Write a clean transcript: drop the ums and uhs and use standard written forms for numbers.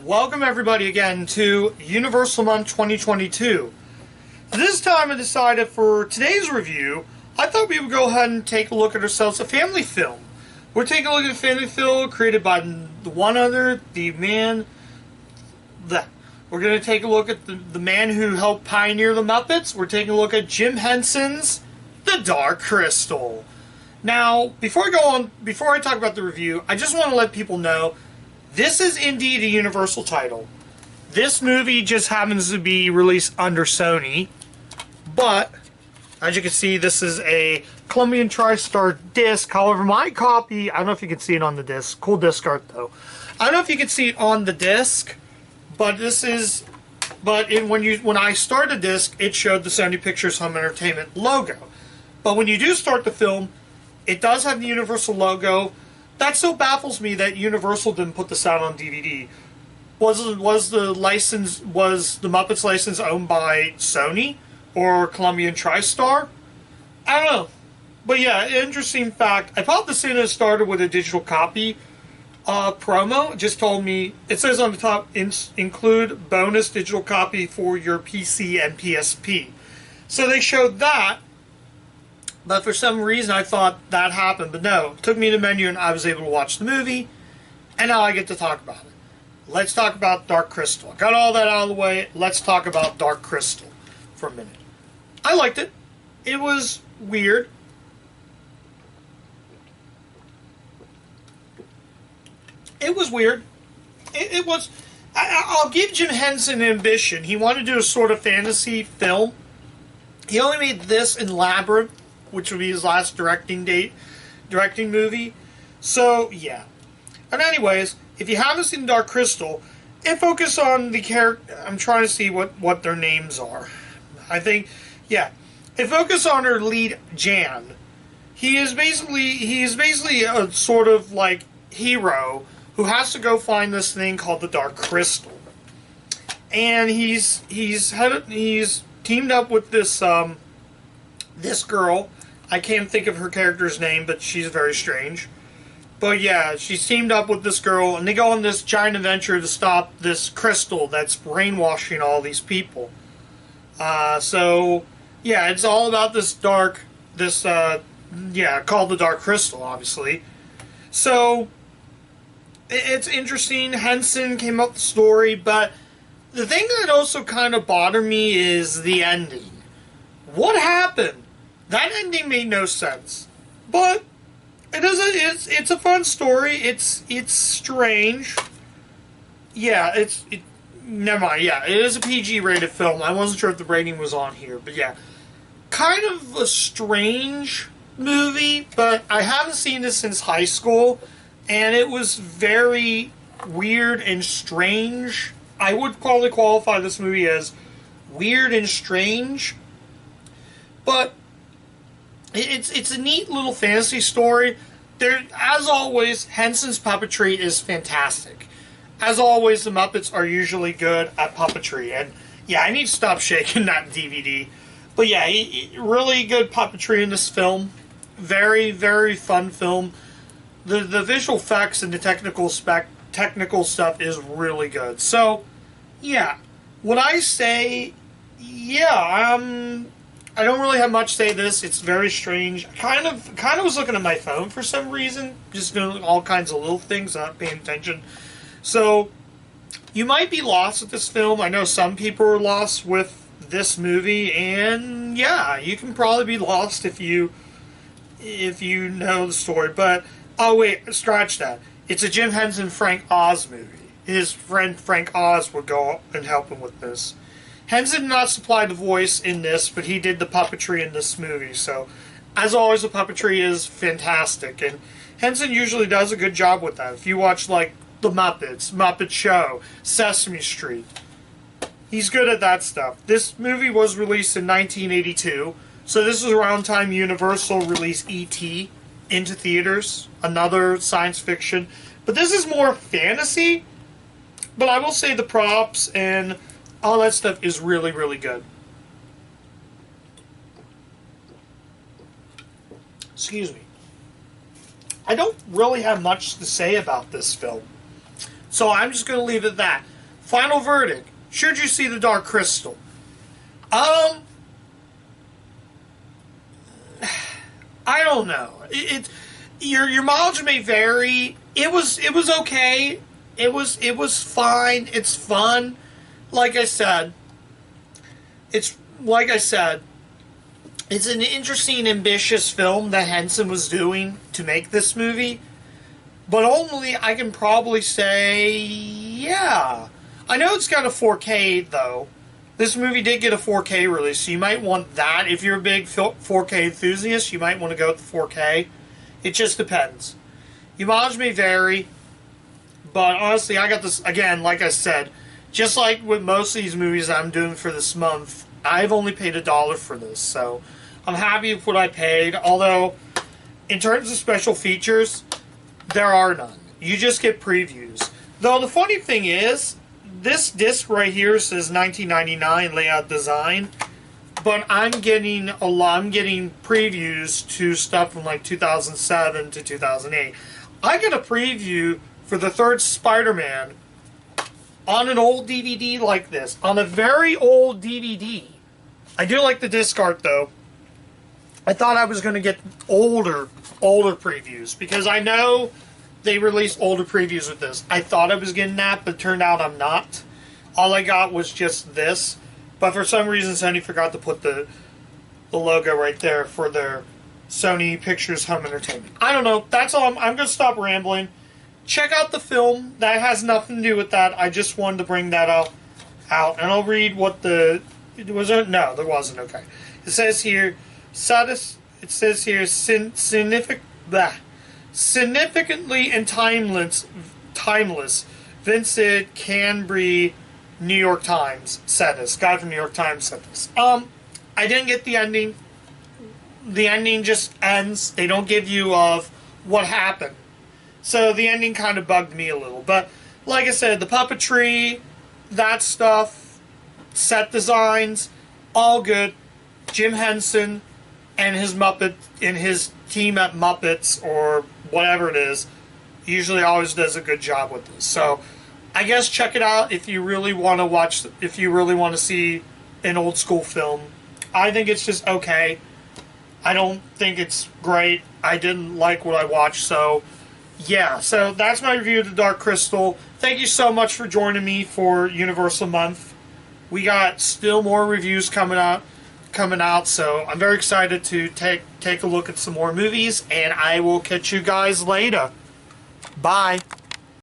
Welcome everybody again to Universal Month 2022. This time I decided for today's review, I thought we would go ahead and take a look at ourselves a family film. We're taking a look at a family film created by we're going to take a look at the man who helped pioneer the Muppets. We're taking a look at Jim Henson's The Dark Crystal. Now, before I talk about the review, I just want to let people know this is indeed a Universal title. This movie just happens to be released under Sony, but as you can see, this is a Columbian TriStar disc. However, my copy, I don't know if you can see it on the disc. Cool disc art though. I don't know if you can see it on the disc, but when I started the disc, it showed the Sony Pictures Home Entertainment logo. But when you do start the film, it does have the Universal logo. That still baffles me that Universal didn't put this out on DVD. Was the Muppets license owned by Sony or Columbian TriStar? I don't know. But yeah, interesting fact. I thought this thing started with a digital copy promo. It just told me, it says on the top, include bonus digital copy for your PC and PSP. So they showed that. But for some reason, I thought that happened. But no, it took me to the menu and I was able to watch the movie. And now I get to talk about it. Let's talk about Dark Crystal. Got all that out of the way. Let's talk about Dark Crystal for a minute. I liked it. It was weird. It was weird. It was... I'll give Jim Henson ambition. He wanted to do a sort of fantasy film. He only made this in Labyrinth, which would be his last directing movie. So, yeah. And anyways, if you haven't seen Dark Crystal, it focuses on the character... I'm trying to see what their names are. I think, yeah. It focuses on her lead, Jan. He is basically a sort of, like, hero who has to go find this thing called the Dark Crystal. And he's teamed up with this girl. I can't think of her character's name, but she's very strange. But yeah, she's teamed up with this girl, and they go on this giant adventure to stop this crystal that's brainwashing all these people. So, yeah, it's all about called the Dark Crystal, obviously. So, it's interesting. Henson came up with the story, but the thing that also kind of bothered me is the ending. What happened? That ending made no sense. But it's a fun story. It's strange. Yeah, never mind. Yeah, it is a PG-rated film. I wasn't sure if the rating was on here, but yeah. Kind of a strange movie, but I haven't seen this since high school, and it was very weird and strange. I would probably qualify this movie as weird and strange, but it's a neat little fantasy story. As always, Henson's puppetry is fantastic. As always, the Muppets are usually good at puppetry, and yeah, I need to stop shaking that DVD. But yeah, really good puppetry in this film. Very, very fun film. The visual effects and the technical stuff is really good. So, yeah. Would I say, yeah, I don't really have much to say to this. It's very strange. Kind of was looking at my phone for some reason. Just doing all kinds of little things, not paying attention. So, you might be lost with this film. I know some people are lost with this movie. And, yeah, you can probably be lost if you know the story. But, oh wait, scratch that. It's a Jim Henson Frank Oz movie. His friend Frank Oz would go and help him with this. Henson did not supply the voice in this, but he did the puppetry in this movie. So, as always, the puppetry is fantastic. And Henson usually does a good job with that. If you watch, like, The Muppets, Muppet Show, Sesame Street, he's good at that stuff. This movie was released in 1982. So this is around time Universal released E.T. into theaters. Another science fiction. But this is more fantasy. But I will say the props and all that stuff is really, really good. Excuse me. I don't really have much to say about this film. So I'm just going to leave it at that. Final verdict. Should you see The Dark Crystal? I don't know. Your mileage may vary. It was okay. It was fine. It's fun. Like I said, it's an interesting, ambitious film that Henson was doing to make this movie. But ultimately, I can probably say, yeah. I know it's got a 4K, though. This movie did get a 4K release, so you might want that. If you're a big 4K enthusiast, you might want to go with the 4K. It just depends. Your mileage may vary, but honestly, I got this, again, like I said, just like with most of these movies I'm doing for this month, I've only paid $1 for this, so I'm happy with what I paid. Although, in terms of special features, there are none. You just get previews. Though the funny thing is, this disc right here says 1999 layout design, but I'm getting previews to stuff from like 2007 to 2008. I got a preview for the third Spider-Man on an old DVD like this, on a very old DVD. I do like the disc art though. I thought I was going to get older previews because I know they released older previews with this. I thought I was getting that, but it turned out I'm not. All I got was just this. But for some reason, Sony forgot to put the logo right there for their Sony Pictures Home Entertainment. I don't know. That's all. I'm going to stop rambling. Check out the film. That has nothing to do with that. I just wanted to bring that out. And I'll read what the... Was there? No, there wasn't. Okay. It says here... significantly and timeless, Vincent Canby, New York Times said this. Guy from New York Times said this. I didn't get the ending. The ending just ends. They don't give you of what happened. So the ending kind of bugged me a little. But like I said, the puppetry, that stuff, set designs, all good. Jim Henson and his team at Muppets or whatever it is usually always does a good job with this. So I guess check it out if you really want to watch, if you really want to see an old school film. I think it's just okay. I don't think it's great. I didn't like what I watched, so yeah. So that's my review of The Dark Crystal. Thank you so much for joining me for Universal Month. We got still more reviews coming out, so I'm very excited to take a look at some more movies, and I will catch you guys later. Bye.